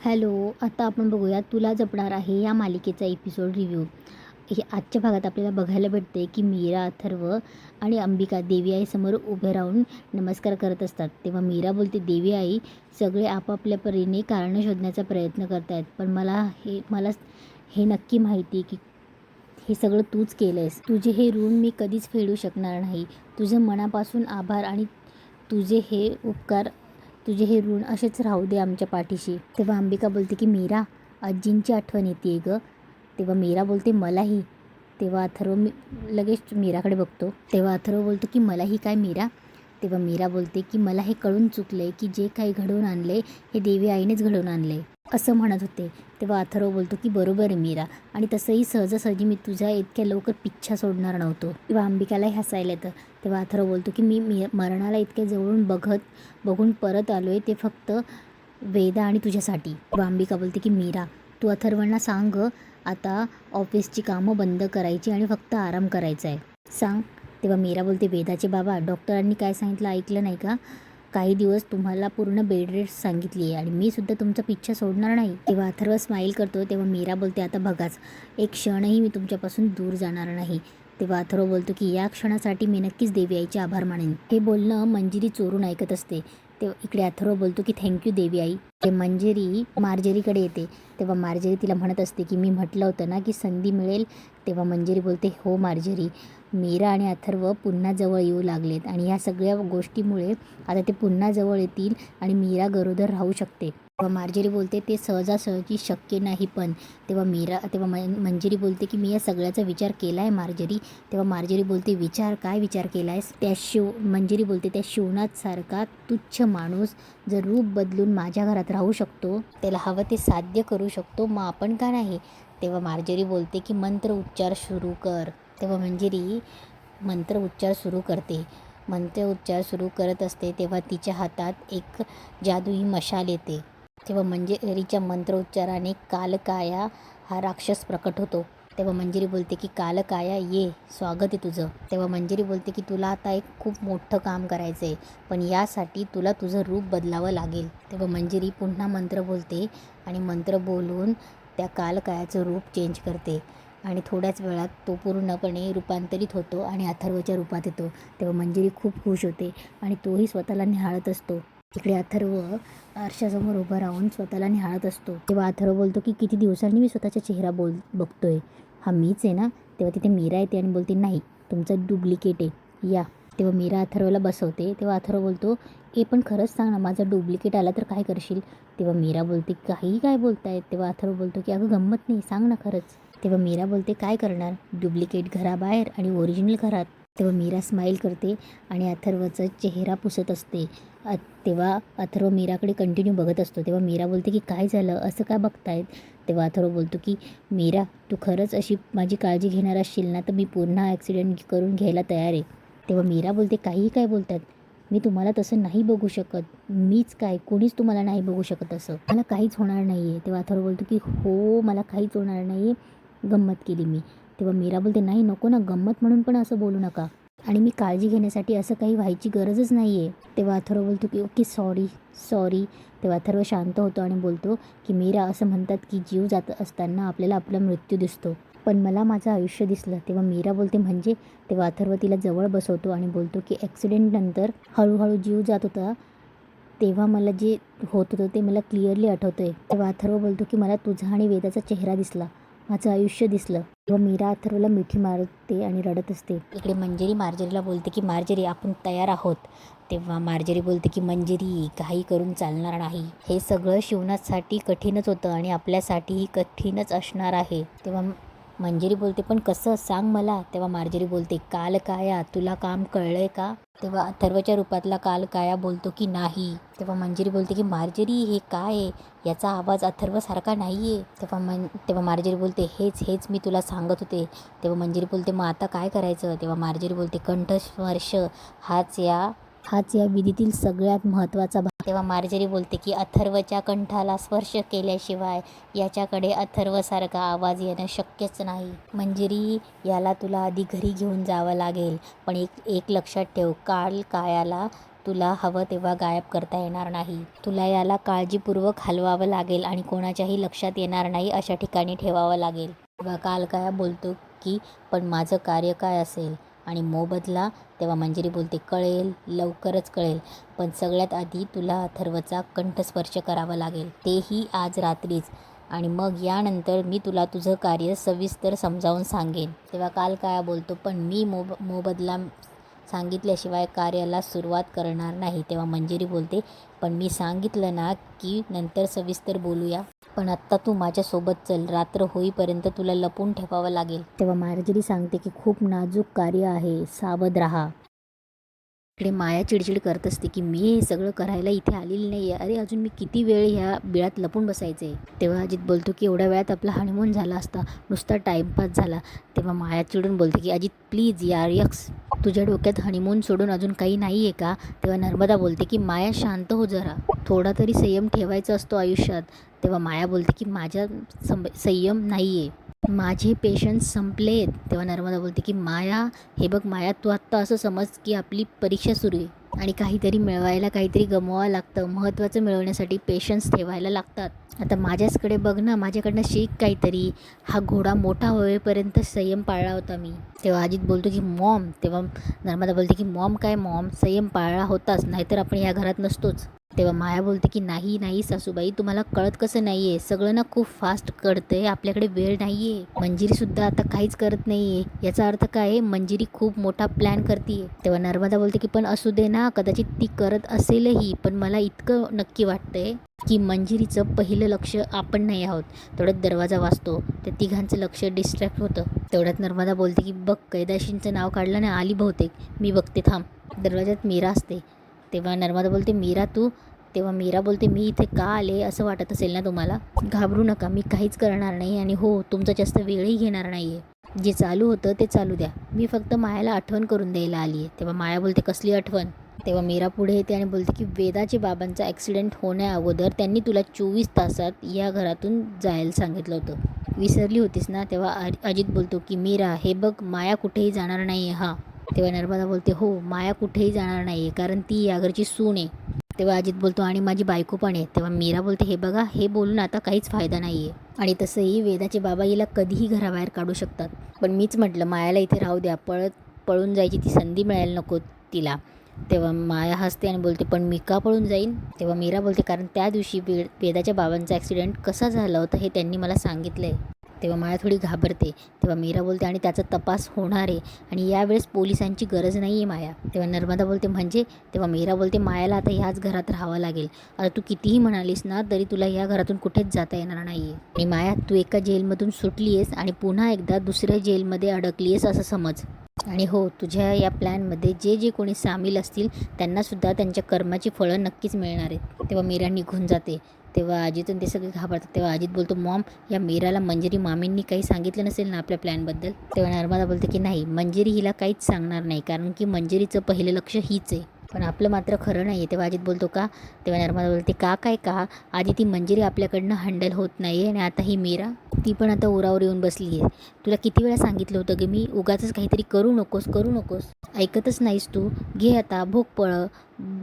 Hello, आता आपण बघूया तुला जपणार आहे या मालिकेचा एपिसोड रिव्ह्यू. आजच्या भागात आपल्याला बघायला भेटते की मीरा, अथर्व आणि अंबिका देवी आईसमोर उभे राहून नमस्कार करत असतात. तेव्हा मीरा बोलते, देवी आई, सगळे आपापल्या परीने कारणं शोधण्याचा प्रयत्न करत आहेत, पण मला हे नक्की माहिती की हे सगळं तूच केलं आहेस. तुझे हे ऋण मी कधीच फेडू शकणार नाही. तुझं मनापासून आभार आणि तुझे हे ऋण असेच राहू दे आमच्या पाठीशी. तेव्हा अंबिका बोलते की मीरा, आजींची आठवण येते ग. तेव्हा मीरा बोलते मलाही. तेव्हा लगेच मीराकडे बघतो. तेव्हा अथर्व बोलतो की मलाही काय मीरा. तेव्हा मीरा बोलते की मला हे कळून चुकले की जे काही घडवून आणले हे देवी आईनेच घडवून आणले असं म्हणत होते. तेव्हा अथर्व बोलतो की बरोबर आहे मीरा, आणि तसंही सहजासहजी मी तुझ्या इतक्या लवकर पिच्छा सोडणार नव्हतो. तेव्हा अंबिकालाही हसायला येतं. तेव्हा अथर्व बोलतो की मी मरणाला इतक्या जवळून बघून परत आलोय ते फक्त वेदा आणि तुझ्यासाठी. तेव्हा अंबिका बोलते की मीरा, तू अथर्वांना सांग आता ऑफिसची कामं बंद करायची आणि फक्त आराम करायचा आहे, सांग. तेव्हा मीरा बोलते, वेदाचे बाबा, डॉक्टरांनी काय सांगितलं ऐकलं नाही का? काही दिवस तुम्हाला पूर्ण बेड रेस्ट सांगितली आहे आणि मी सुद्धा तुमचा पिच्छा सोडणार नाही. तेव्हा अथर्व स्माईल करतो. तेव्हा मीरा बोलते, आता बघाच, एक क्षणही मी तुमच्यापासून दूर जाणार नाही. तेव्हा अथर्व बोलतो की या क्षणासाठी मी नक्कीच देवी आईचे आभार मानेन. हे बोलणं मंजिरी चोरून ऐकत असते. तेव्हा इकडे अथर्व बोलतो की थँक्यू देवी आई. ते मंजिरी मार्जेरीकडे येते. तेव्हा मार्जेरी तिला म्हणत असते की मी म्हटलं होतं ना की संधी मिळेल. तेव्हा मंजिरी बोलते, हो मार्जेरी, मीरा आणि अथर्व पुन्हा जवळ येऊ लागलेत आणि ह्या सगळ्या गोष्टीमुळे आता ते पुन्हा जवळ येतील आणि मीरा गरोदर राहू शकते. तेव्हा मार्जेरी बोलते, ते सहजासहजी शक्य नाही. पण तेव्हा मंजिरी बोलते की मी या सगळ्याचा विचार केला आहे मार्जेरी. तेव्हा मार्जेरी बोलते, काय विचार केला आहेस? मंजिरी बोलते, त्या शिवनाथसारखा तुच्छ माणूस जर रूप बदलून माझ्या घरात राहू शकतो, त्याला हवं ते साध्य करू शकतो, मग आपण का नाही? तेव्हा मार्जेरी बोलते की मंत्र उच्चार सुरू कर. तेव्हा मंजिरी मंत्र उच्चार सुरू करते. मंत्र उच्चार सुरू करत असते तेव्हा तिच्या हातात एक जादुई मशाल येते. तेव्हा मंजिरीच्या मंत्रोच्चाराने कालकाया हा राक्षस प्रकट होतो. तेव्हा मंजिरी बोलते की कालकाया ये, स्वागत आहे तुझं. तेव्हा मंजिरी बोलते की तुला आता एक खूप मोठं काम करायचं आहे, पण यासाठी तुला तुझं रूप बदलावं लागेल. तेव्हा मंजिरी पुन्हा मंत्र बोलते आणि मंत्र बोलून त्या कालकायाचं रूप चेंज करते आणि थोड्याच वेळात तो पूर्णपणे रूपांतरित होतो आणि अथर्वच्या रूपात येतो. तेव्हा मंजिरी खूप खुश होते आणि तोही स्वतःला निहाळत असतो. इकडे अथर्व आरशासमोर उभं राहून स्वतःला निहाळत असतो. तेव्हा अथर्व बोलतो की किती दिवसांनी मी स्वतःचा चेहरा बघतोय, हा मीच आहे ना? तेव्हा तिथे मीरा येते आणि बोलते, नाही, तुमचा डुप्लिकेट आहे, या. तेव्हा मीरा अथर्वला बसवते. तेव्हा अथर्व बोलतो, पण खरंच सांग ना, माझा डुप्लिकेट आला तर काय करशील? तेव्हा मीरा बोलते, काही काय बोलतायत? तेव्हा अथर्व बोलतो की अगं गंमत नाही, सांग ना खरंच. तेव्हा मीरा बोलते, काय करणार, डुप्लिकेट घराबाहेर आणि ओरिजिनल घरात. तेव्हा मीरा स्माईल करते आणि अथर्वचा चेहरा पुसत असते. तेव्हा अथर्व मीराकडे कंटिन्यू बघत असतो. तेव्हा मीरा बोलते की काय झालं, असं का बघतायत? तेव्हा अथर्व बोलतो की मीरा, तू खरंच अशी माझी काळजी घेणार असशील ना, तर मी पुन्हा ॲक्सिडेंट करून घ्यायला तयार आहे. तेव्हा मीरा बोलते, काहीही काय बोलतात, मी तुम्हाला तसं नाही बघू शकत. मीच काय, कोणीच तुम्हाला नाही बघू शकत, असं मला काहीच होणार नाही आहे. तेव्हा अथर्व बोलतो की हो, मला काहीच होणार नाही, गंमत केली मी. तेव्हा मीरा बोलते, नाही, नको ना, गंमत म्हणून पण असं बोलू नका, आणि मी काळजी घेण्यासाठी असं काही व्हायची गरजच नाही आहे. तेव्हा अथर्व बोलतो की ओके, सॉरी. तेव्हा अथर्व शांत होतो आणि बोलतो की मीरा, असं म्हणतात की जीव जात असताना आपल्याला आपला मृत्यू दिसतो, पण मला माझं आयुष्य दिसलं. तेव्हा मीरा बोलते म्हणजे? तेव्हा अथर्व तिला जवळ बसवतो आणि बोलतो की ॲक्सिडेंटनंतर हळूहळू जीव जात होता, तेव्हा मला जे होत होतं ते मला क्लिअरली आठवतं आहे. तेव्हा अथर्व बोलतो की मला तुझा आणि वेदाचा चेहरा दिसला, माझं आयुष्य दिसलं. तेव्हा मीरा अथर्वला मिठी मारते आणि रडत असते. इकडे मंजिरी मार्जेरीला बोलते की मार्जेरी, आपण तयार आहोत. तेव्हा मार्जेरी बोलते की मंजिरी, काही करून चालणार नाही, हे सगळं शिवनाथसाठी कठीणच होतं आणि आपल्यासाठीही कठीणच असणार आहे. तेव्हा मंजिरी बोलते, पण कसं, सांग मला. तेव्हा मार्जेरी बोलते, कालकाया, तुला काम कळलंय का? तेव्हा अथर्वच्या रूपातला कालकाया बोलतो की नाही. तेव्हा मंजिरी बोलते की मार्जेरी, हे काय आहे, याचा आवाज अथर्वसारखा नाही आहे. तेव्हा मार्जेरी बोलते, हेच मी तुला सांगत होते. तेव्हा मंजिरी बोलते, मग आता काय करायचं? तेव्हा मार्जेरी बोलते, कंठस्पर्श हाच या विधीतील सगळ्यात महत्त्वाचा भाग. तेव्हा मार्जेरी बोलते की अथर्वच्या कंठाला स्पर्श केल्याशिवाय याच्याकडे अथर्वसारखा आवाज येणं शक्यच नाही. मंजिरी, याला तुला आधी घरी घेऊन जावं लागेल, पण एक लक्षात ठेव, कालकायाला तुला हवं तेव्हा गायब करता येणार नाही. तुला याला काळजीपूर्वक हलवावं लागेल आणि कोणाच्याही लक्षात येणार नाही अशा ठिकाणी ठेवावं लागेल. तेव्हा कालकाया बोलतो की पण माझं कार्य काय असेल आणि मोबदला. तेव्हा मंजिरी बोलते कळेल, लवकरच कळेल, पण सगळ्यात आधी तुला अथर्वचा कंठस्पर्श करावा लागेल, तेही आज रात्रीच. आणि मग यानंतर मी तुला तुझं कार्य सविस्तर समजावून सांगेन. तेव्हा कालकाया बोलतो पण मी मोबदला सांगितल्याशिवाय कार्याला सुरुवात करणार नाही. तेव्हा मंजिरी बोलते पण मी सांगितलं ना की नंतर सविस्तर बोलूया, पण आत्ता तू माझ्यासोबत चल, रात्र होईपर्यंत तुला लपून ठेवावं लागेल. तेव्हा मंजिरी सांगते की खूप नाजूक कार्य आहे, सावध राहा. इकडे माया चिडचिड करत असते की मी हे सगळं करायला इथे आलेली नाही आहे, अरे अजून मी किती वेळ ह्या बिळात लपून बसायचं आहे. तेव्हा अजित बोलतो की एवढ्या वेळात आपला हनीमून झाला असता, नुसता टाईमपास झाला. तेव्हा माया चिडून बोलते की अजित प्लीज यार, यक्स तुझ्या डोक्यात हनीमून सोडून अजून काही नाही आहे का. तेव्हा नर्मदा बोलते की माया शांत हो जरा, थोडा तरी संयम ठेवायचा असतो आयुष्यात. तेव्हा माया बोलते की माझ्या संयम नाही आहे, माझे पेशन्स संपलेत. तेव्हा नर्मदा बोलते की माया हे बघ माया, तू आत्ता असं समज की आपली परीक्षा सुरू आहे आणि काहीतरी मिळवायला काहीतरी गमवावं लागतं, महत्त्वाचं मिळवण्यासाठी पेशन्स ठेवायला लागतात. आता माझ्याचकडे बघ ना, माझ्याकडनं शिक काहीतरी, हा घोडा मोठा होईपर्यंत संयम पाळला होता मी. तेव्हा अजित बोलतो की मॉम. तेव्हा नर्मदा बोलते की मॉम काय मॉम, संयम पाळला होताच, नाहीतर आपण या घरात नसतोच. तेव्हा माया बोलते की नाही नाही सासूबाई, तुम्हाला कळत कसं नाही आहे, सगळं ना खूप फास्ट कळतंय, आपल्याकडे वेळ नाही आहे. मंजिरीसुद्धा आता काहीच करत नाही आहे, याचा अर्थ काय आहे, मंजिरी खूप मोठा प्लॅन करते. तेव्हा नर्मदा बोलते की पण असू दे ना, कदाचित ती करत असेलही, पण मला इतकं नक्की वाटतंय की मंजिरीचं पहिलं लक्ष आपण नाही आहोत. तेवढ्यात दरवाजा वाजतो, त्या तिघांचं लक्ष डिस्ट्रॅक्ट होतं. तेवढ्यात नर्मदा बोलते की बघ कैदाशींचं नाव काढलं ना, आली बहुतेक, मी बघते थांब. दरवाज्यात मीरा असते. तेव्हा नर्मदा बोलते मीरा तू. तेव्हा मीरा बोलते मी इथे का आले असं वाटत असेल ना तुम्हाला, घाबरू नका, मी काहीच करणार नाही आणि हो तुमचा जास्त वेळही घेणार नाही आहे, जे चालू होतं ते चालू द्या, मी फक्त मायाला आठवण करून द्यायला आली आहे. तेव्हा माया बोलते कसली आठवण. तेव्हा मीरा पुढे येते आणि बोलते की वेदाचे बाबांचा ॲक्सिडेंट होण्याअगोदर त्यांनी तुला 24 तासात या घरातून जायला सांगितलं होतं, विसरली होतीस ना. तेव्हा अजित बोलतो की मीरा हे बघ, माया कुठेही जाणार नाही आहे हा. तेव्हा नर्मदा बोलते हो माया कुठेही जाणार नाही आहे, कारण ती या घरची सून आहे. तेव्हा अजित बोलतो आणि माझी बायको पण आहे. तेव्हा मीरा बोलते हे बघा, हे बोलून आता काहीच फायदा नाही आहे आणि तसंही वेदाचे बाबा हिला कधीही घराबाहेर काढू शकतात, पण मीच म्हटलं मायाला इथे राहू द्या, पळून जायची ती संधी मिळायला नको तिला. तेव्हा माया हसते आणि बोलते पण मी का पळून जाईन. तेव्हा मीरा बोलते कारण त्या दिवशी वेदाच्या बाबांचा ॲक्सिडेंट कसा झाला होता हे त्यांनी मला सांगितलं आहे. तेव्हा माया थोडी घाबरते. तेव्हा मीरा बोलते आणि त्याचा तपास होणार आहे आणि यावेळेस पोलिसांची गरज नाही आहे माया. तेव्हा नर्मदा बोलते म्हणजे. तेव्हा मीरा बोलते मायाला आता ह्याच घरात राहावं लागेल, आता तू कितीही म्हणालीस ना तरी तुला या घरातून कुठेच जाता येणार नाही आहे. आणि माया तू एका जेलमधून सुटली आहेस आणि पुन्हा एकदा दुसऱ्या जेलमध्ये अडकली आहेस असं समज. आणि हो तुझ्या या प्लॅनमध्ये जे जे कोणी सामील असतील त्यांनासुद्धा त्यांच्या कर्माची फळं नक्कीच मिळणार आहेत. तेव्हा मीरा निघून जाते. तेव्हा अजितून ते सगळे घाबरतात. तेव्हा अजित बोलतो मॉम या मीराला मंजिरी मामींनी काही सांगितलं नसेल ना आपल्या प्लॅनबद्दल. तेव्हा नर्मदा बोलते की नाही, मंजिरी हिला काहीच सांगणार नाही, कारण की मंजिरीचं पहिलं लक्ष हीच आहे, पण आपलं मात्र खरं नाही आहे. तेव्हा अजित बोलतो का. तेव्हा नर्मदा बोलते का काय का, आधी ती मंजिरी आपल्याकडनं हँडल होत नाही आहे आणि आता ही मीरा ती पण आता उरावर येऊन बसली आहे. तुला किती वेळा सांगितलं होतं की मी उगाचच काहीतरी करू नकोस, ऐकतच नाहीस तू. घे आता भोग पळ,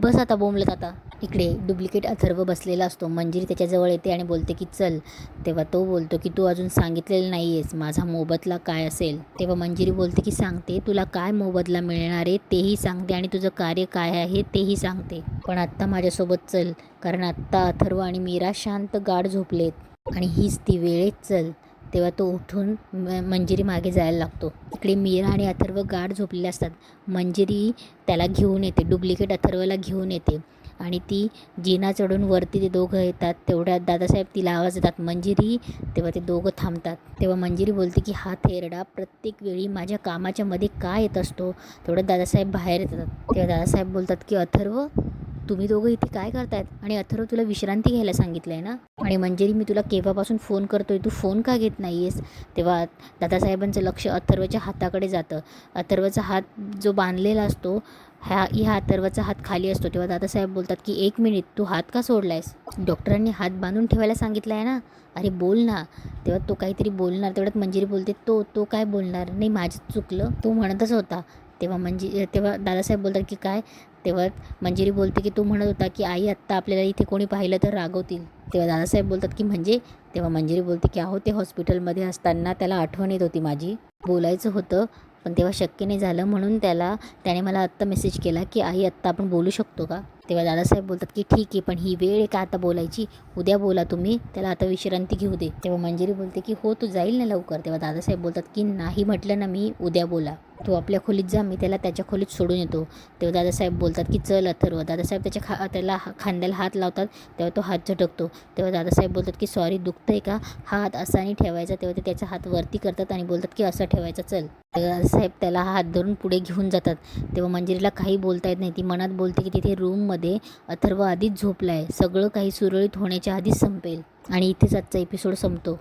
बस आता बोंबलत आता. इकडे डुप्लिकेट अथर्व बसलेला असतो. मंजिरी त्याच्याजवळ येते आणि बोलते की चल. तेव्हा तो बोलतो की तू अजून सांगितलेलं नाही आहेस माझा मोबदला काय असेल. तेव्हा मंजिरी बोलते की सांगते, तुला काय मोबदला मिळणार आहे तेही सांगते आणि तुझं कार्य काय आहे तेही सांगते, पण आत्ता माझ्यासोबत चल, कारण आत्ता अथर्व आणि मीरा शांत गाढ झोपलेत आणि हीच ती वेळेत चल. तेव्हा तो उठून मंजिरी मागे जायला लागतो. इकडे मीरा आणि अथर्व गाढ झोपलेले असतात. मंजिरी त्याला घेऊन येते, डुप्लिकेट अथर्वला घेऊन येते आणि ती जिना चढून वरती ते दोघं येतात. तेवढ्यात दादासाहेब तिला आवाज देतात मंजिरी. तेव्हा ते दोघं थांबतात. तेव्हा मंजिरी बोलते की हा थेरडा प्रत्येक वेळी माझ्या कामाच्या मध्ये का येत असतो. तेवढ्यात दादासाहेब बाहेर येतात. तेव्हा दादासाहेब बोलतात की अथर्व तुम्ही दोघं इथे काय करतायत, आणि अथर्व तुला विश्रांती घ्यायला सांगितलं आहे ना, आणि मंजिरी मी तुला केव्हापासून फोन करतोय, तू फोन का घेत नाही आहेस. तेव्हा दादासाहेबांचं लक्ष अथर्वच्या हाताकडे जातं. अथर्वचा हात जो बांधलेला असतो ह्या अथर्वचा हात खाली असतो. तेव्हा दादासाहेब बोलतात की 1 मिनिट, तू हात का सोडला आहेस, डॉक्टरांनी हात बांधून ठेवायला सांगितलं आहे ना, अरे बोल ना. तेव्हा तो काहीतरी बोलणार. तेवढ्यात मंजिरी बोलते तो काय बोलणार नाही, माझं चुकलं, तो म्हणतच होता. तेव्हा दादासाहेब बोलतात की काय. तेव्हा मंजिरी बोलते की तू म्हणत होता की आई आत्ता आपल्याला इथे कोणी पाहिलं तर रागवतील. तेव्हा दादासाहेब बोलतात की म्हणजे. तेव्हा मंजिरी बोलते की अहो ते हॉस्पिटलमध्ये असताना त्याला आठवण येत होती माझी, बोलायचं होतं पण तेव्हा शक्य नाही झालं, म्हणून त्याने मला आत्ता मेसेज केला की आई आत्ता आपण बोलू शकतो का. तेव्हा दादासाहेब बोलतात की ठीक आहे, पण ही वेळ आहे का आता बोलायची, उद्या बोला तुम्ही, त्याला आता विश्रांती घेऊ दे. तेव्हा मंजिरी बोलते की हो तू जाईल ना लवकर. तेव्हा दादासाहेब बोलतात की नाही म्हटलं ना मी, उद्या बोला, तू आपल्या खोलीत जा, मी त्याला त्याच्या खोलीत सोडून येतो. तेव्हा दादासाहेब बोलतात की चल अथर्व. दादासाहेब त्याला खांद्याला हात लावतात, तेव्हा तो हात झटकतो. तेव्हा दादासाहेब बोलतात की सॉरी दुखतंय का, हा हात असा नाही ठेवायचा. तेव्हा ते त्याचा हात वरती करतात आणि बोलतात की असा ठेवायचा चल. तेव्हा दादासाहेब त्याला हात धरून पुढे घेऊन जातात. तेव्हा मंजिरीला काही बोलता येत नाही, ती मनात बोलते की तिथे रूममध्ये अथर्व आधीच झोपला आहे, सगळं काही सुरळीत होण्याच्या आधीच संपेल आणि इथेच आजचा एपिसोड संपतो.